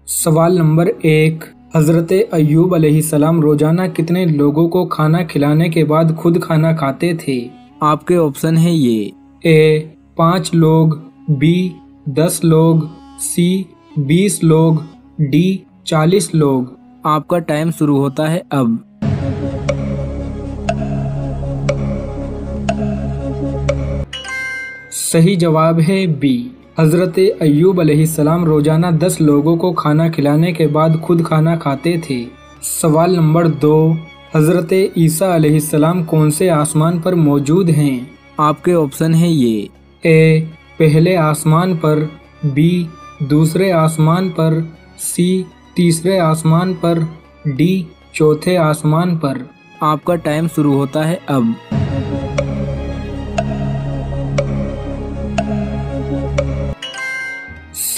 सवाल नंबर 1, हजरत अय्यूब अलैहिस्सलाम रोजाना कितने लोगों को खाना खिलाने के बाद खुद खाना खाते थे? आपके ऑप्शन है ये ए 5 लोग, बी 10 लोग, सी 20 लोग, डी 40 लोग। आपका टाइम शुरू होता है अब। सही जवाब है बी। हजरत अय्यूब अलैहिस्सलाम रोजाना 10 लोगों को खाना खिलाने के बाद खुद खाना खाते थे। सवाल नंबर 2, हजरत ईसा अलैहिस्सलाम कौन से आसमान पर मौजूद हैं? आपके ऑप्शन है ये ए पहले आसमान पर, बी दूसरे आसमान पर, सी तीसरे आसमान पर, डी चौथे आसमान पर। आपका टाइम शुरू होता है अब।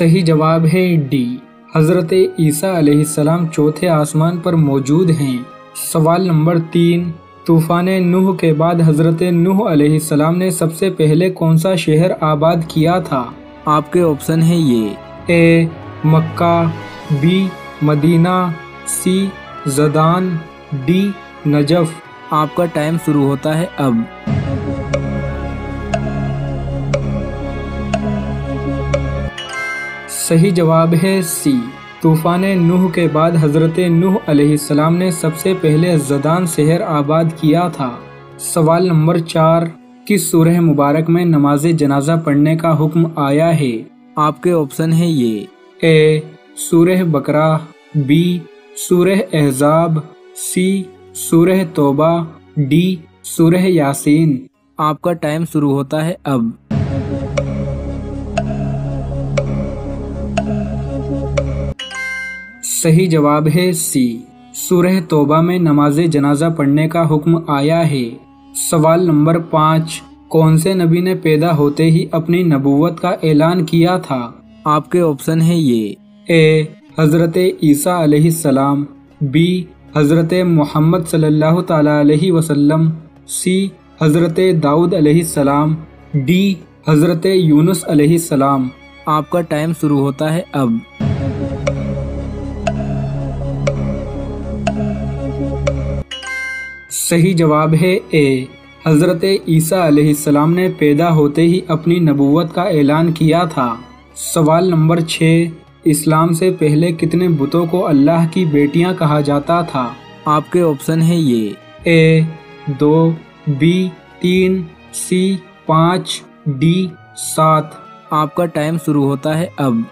सही जवाब है डी। हजरत ईसा अलैहिस्सलाम चौथे आसमान पर मौजूद हैं। सवाल नंबर 3, तूफान नूह के बाद हजरत नूह अलैहिस्सलाम ने सबसे पहले कौन सा शहर आबाद किया था? आपके ऑप्शन है ये ए मक्का, बी मदीना, सी जदान, डी नजफ। आपका टाइम शुरू होता है अब। सही जवाब है सी। तूफान नूह के बाद हजरत नूह अलैहिस्सलाम ने सबसे पहले जदान शहर आबाद किया था। सवाल नंबर 4, किस सूरह मुबारक में नमाज जनाजा पढ़ने का हुक्म आया है? आपके ऑप्शन है ये ए सूरह बकरा, बी सूरह अहज़ाब, सी सूरह तौबा, डी सूरह यासीन। आपका टाइम शुरू होता है अब। सही जवाब है सी। सूरह तौबा में नमाज जनाजा पढ़ने का हुक्म आया है। सवाल नंबर 5, कौन से नबी ने पैदा होते ही अपनी नबूवत का ऐलान किया था? आपके ऑप्शन है ये ए हजरत ईसा अलैहिस्सलाम, बी हजरत मोहम्मद सल्लल्लाहु ताला अलैहि वसल्लम, सी हजरत दाऊद अलैहिस्सलाम, डी हजरत यूनुस अलैहिस्सलाम। आपका टाइम शुरू होता है अब। सही जवाब है ए। हजरत ईसा अलैहिस्सलाम ने पैदा होते ही अपनी नबूवत का ऐलान किया था। सवाल नंबर 6, इस्लाम से पहले कितने बुतों को अल्लाह की बेटियां कहा जाता था? आपके ऑप्शन है ये ए 2, बी 3, सी 5, डी 7। आपका टाइम शुरू होता है अब।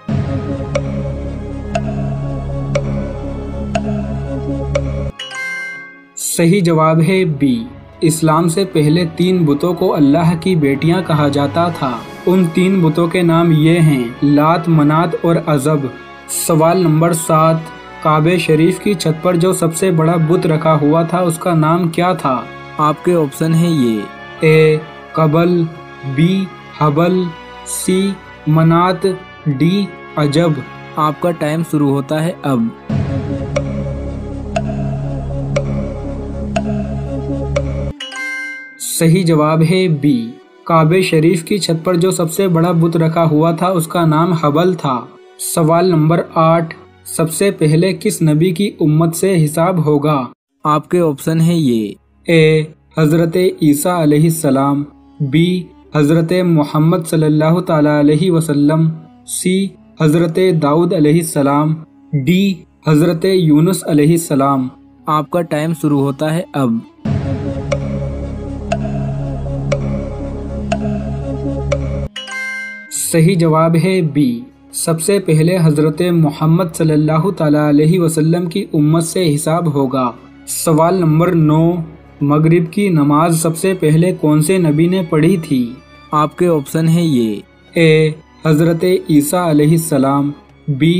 सही जवाब है बी। इस्लाम से पहले 3 बुतों को अल्लाह की बेटियां कहा जाता था। उन 3 बुतों के नाम ये हैं लात, मनात और अजब। सवाल नंबर 7, काबे शरीफ की छत पर जो सबसे बड़ा बुत रखा हुआ था उसका नाम क्या था? आपके ऑप्शन है ये ए कबल, बी हबल, सी मनात, डी अजब। आपका टाइम शुरू होता है अब। सही जवाब है बी। काबे शरीफ की छत पर जो सबसे बड़ा बुत रखा हुआ था उसका नाम हबल था। सवाल नंबर 8, सबसे पहले किस नबी की उम्मत से हिसाब होगा? आपके ऑप्शन है ये ए हजरत ईसा अलैहिस्सलाम, बी हजरत मोहम्मद सल्लल्लाहु ताला अलैहि वसल्लम, सी हजरत दाऊद अलैहिस्सलाम, डी हजरत यूनुस अलैहिस्सलाम। आपका टाइम शुरू होता है अब। सही जवाब है बी। सबसे पहले हजरत मोहम्मद सल्लल्लाहु ताला अलैहि वसल्लम की उम्मत से हिसाब होगा। सवाल नंबर 9, मगरिब की नमाज सबसे पहले कौन से नबी ने पढ़ी थी? आपके ऑप्शन है ये ए हजरत ईसा अलैहिस्सलाम, बी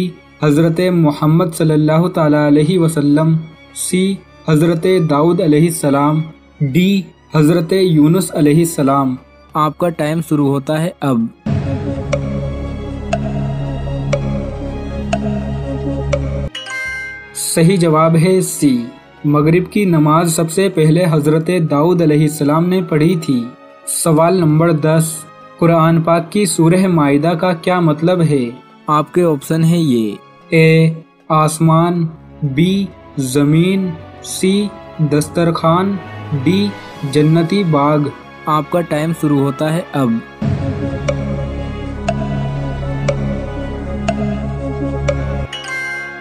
हजरत मोहम्मद सल्लल्लाहु ताला अलैहि वसल्लम, सी हजरत दाऊद अलैहिस्सलाम, डी हजरत यूनुस अलैहिस्सलाम। आपका टाइम शुरू होता है अब। सही जवाब है सी। मगरिब की नमाज सबसे पहले हजरत दाऊद अलैहिस्सलाम ने पढ़ी थी। सवाल नंबर 10, कुरान पाक की सूरह माइदा का क्या मतलब है? आपके ऑप्शन है ये ए आसमान, बी ज़मीन, सी दस्तरखान, डी जन्नती बाग। आपका टाइम शुरू होता है अब।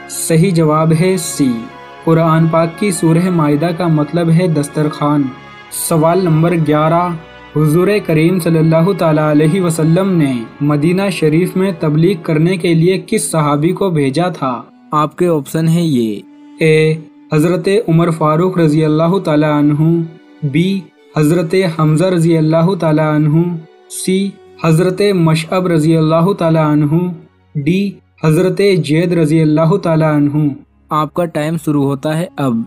सही जवाब है सी। कुरान पाक की सूरह माइदा का मतलब है दस्तरखान। सवाल नंबर 11, हुजूर करीम सल्लल्लाहु ताला अलैहि वसल्लम ने मदीना शरीफ में तबलीग करने के लिए किस सहाबी को भेजा था? आपके ऑप्शन है ये। ए हज़रत उमर फारूक रजी अल्लाह ताला अन्हु, बी हज़रत हमज़ा रजी अल्लाह ताला अन्हु, सी हज़रत मशअब रजी अल्लाह ताला अन्हु, डी हज़रत जैद रजी अल्लाह ताला अन्हु। आपका टाइम शुरू होता है अब।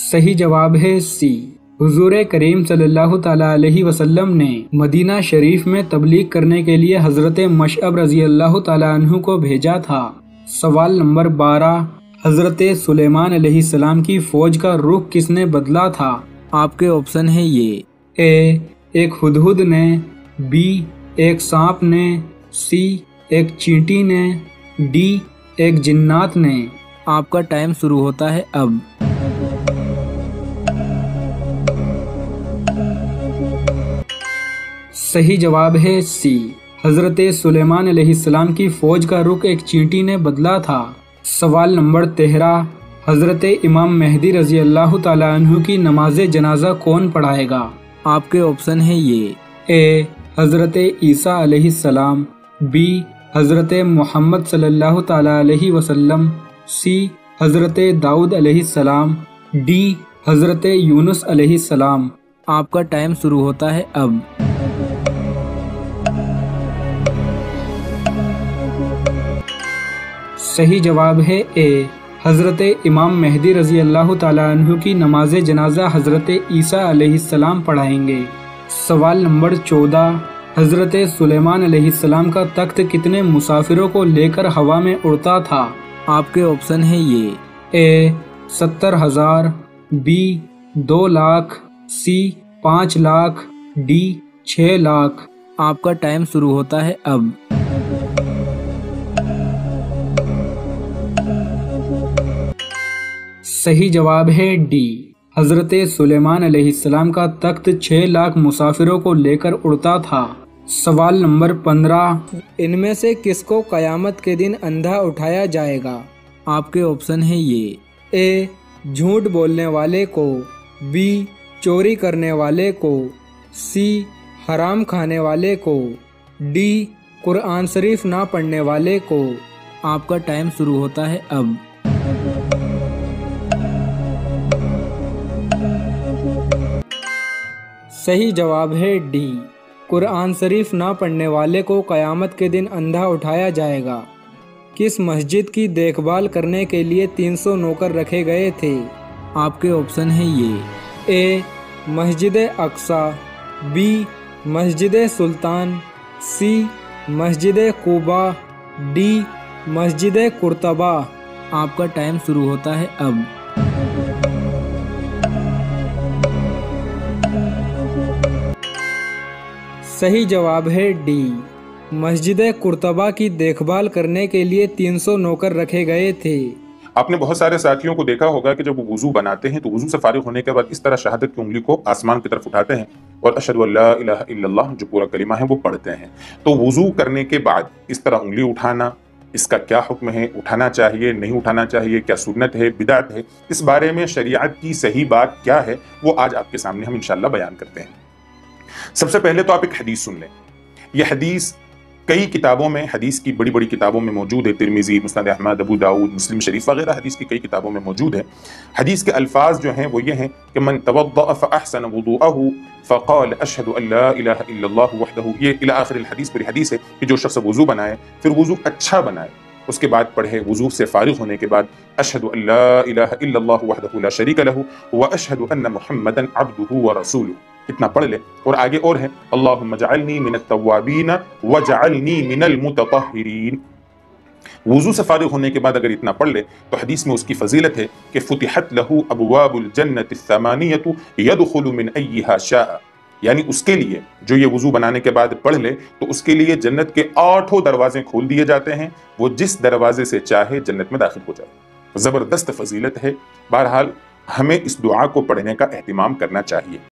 सही जवाब है सी। हुजूर करीम सल्लल्लाहु ताला अलैहि वसल्लम ने मदीना शरीफ में तबलीग करने के लिए हज़रत मशअब रजी अल्लाह ताला अन्हु को भेजा था। सवाल नंबर 12, हज़रत सुलेमान अलैहिस्सलाम की फौज का रुख किसने बदला था? आपके ऑप्शन है ये। ए एक हुदहुद ने, बी एक सांप ने, सी एक चींटी ने, डी एक जिन्नात ने। आपका टाइम शुरू होता है अब। सही जवाब है सी। हज़रत सुलेमान अलैहिस्सलाम की फौज का रुख एक चींटी ने बदला था। सवाल नंबर 13, हज़रत इमाम मेहदी रजी अल्लाह ताला अन्हु की नमाज जनाजा कौन पढ़ाएगा? आपके ऑप्शन है ये। ए हज़रत ईसा अलैहिस्सलाम, बी हज़रत मोहम्मद सल्लल्लाहु ताला अलैहि वसल्लम, सी हज़रत दाऊद अलैहिस्सलाम, डी हज़रत यूनुस अलैहिस्सलाम। आपका टाइम शुरू होता है अब। सही जवाब है ए हज़रत इमाम मेहदी रजी अल्लाह ताला अन्हु की नमाज जनाजा हज़रत ईसा अलैहिस्सलाम पढ़ाएंगे। सवाल नंबर 14, हज़रत सुलेमान अलैहिस्सलाम का तख्त कितने मुसाफिरों को लेकर हवा में उड़ता था? आपके ऑप्शन है ये। ए 70,000, बी 2 लाख, सी 5 लाख, डी 6 लाख। आपका टाइम शुरू होता है अब। सही जवाब है डी। हज़रत सुलेमान अलैहिस्सलाम का तख्त 6 लाख मुसाफिरों को लेकर उड़ता था। सवाल नंबर 15, इनमें से किसको क़यामत के दिन अंधा उठाया जाएगा? आपके ऑप्शन है ये। ए झूठ बोलने वाले को, बी चोरी करने वाले को, सी हराम खाने वाले को, डी कुरान शरीफ ना पढ़ने वाले को। आपका टाइम शुरू होता है अब। सही जवाब है डी। कुरान शरीफ ना पढ़ने वाले को क़यामत के दिन अंधा उठाया जाएगा। किस मस्जिद की देखभाल करने के लिए 300 नौकर रखे गए थे? आपके ऑप्शन है ये। ए मस्जिद अक्सा, बी मस्जिद सुल्तान, सी मस्जिद कुबा, डी मस्जिद कुर्तबा। आपका टाइम शुरू होता है अब। सही जवाब है डी। मस्जिद कुर्तबा की देखभाल करने के लिए 300 नौकर रखे गए थे। आपने बहुत सारे साथियों को देखा होगा कि जब वो वुजू बनाते हैं तो वुजू से फारिग होने के बाद इस तरह शहादत की उंगली को आसमान की तरफ उठाते हैं और अशहदु अल्ला इलाहा इल्लल्लाह जो पूरा कलिमा है वो पढ़ते हैं। तो वुजू करने के बाद इस तरह उंगली उठाना, इसका क्या हुक्म है? उठाना चाहिए, नहीं उठाना चाहिए? क्या सुन्नत है, बिदअत है? इस बारे में शरीयत की सही बात क्या है वो आज आपके सामने हम इंशाअल्लाह बयान करते हैं। सबसे पहले तो आप एक हदीस सुन लें। यह हदीस कई किताबों में, हदीस की बड़ी बड़ी किताबों में मौजूद है। तिरमिज़ी, मुस्नद अहमद, अबू दाऊद, मुस्लिम शरीफ वगैरह हदीस की कई किताबों में मौजूद है। हदीस के अल्फाज जो हैं वो ये हैं कि मन तवद्दअ फ़अहसन वुदूअहु फ़क़ाल अशहदु अल्ला इलाहा इल्लल्लाहु वहदहु, ये इला आखिर हदीस पूरी हदीस है कि जो शख्स वुज़ू बनाए फिर वुज़ू अच्छा बनाए, उसके बाद पढ़े वुज़ू से फारिग होने के बाद अशहदु अल्ला इलाहा इल्लल्लाहु वहदहु ला शरीका लहु व अशहदु अन्ना मुहम्मदन अब्दुहु व रसूलुहु, इतना पढ़ ले। और आगे और है अल्लाहुम्मा जअलनी मिनत तव्वाबीन व जअलनी मिनल मुततहिरीन। वुज़ू से फारिग होने के बाद अगर इतना पढ़ ले तो हदीस में उसकी फजीलत है कि फुतिहत लहू अबवाबुल जन्नति थमानियतु यदखुलु मिन अय्यिहा शाअ, یعنی اس کے لیے جو یہ وضو بنانے کے بعد پڑھ لے تو اس کے لیے جنت کے 8 دروازے کھول دیے جاتے ہیں، وہ جس دروازے سے چاہے جنت میں داخل ہو جائے۔ زبردست فضیلت ہے۔ بہرحال ہمیں اس دعا کو پڑھنے کا اہتمام کرنا چاہیے۔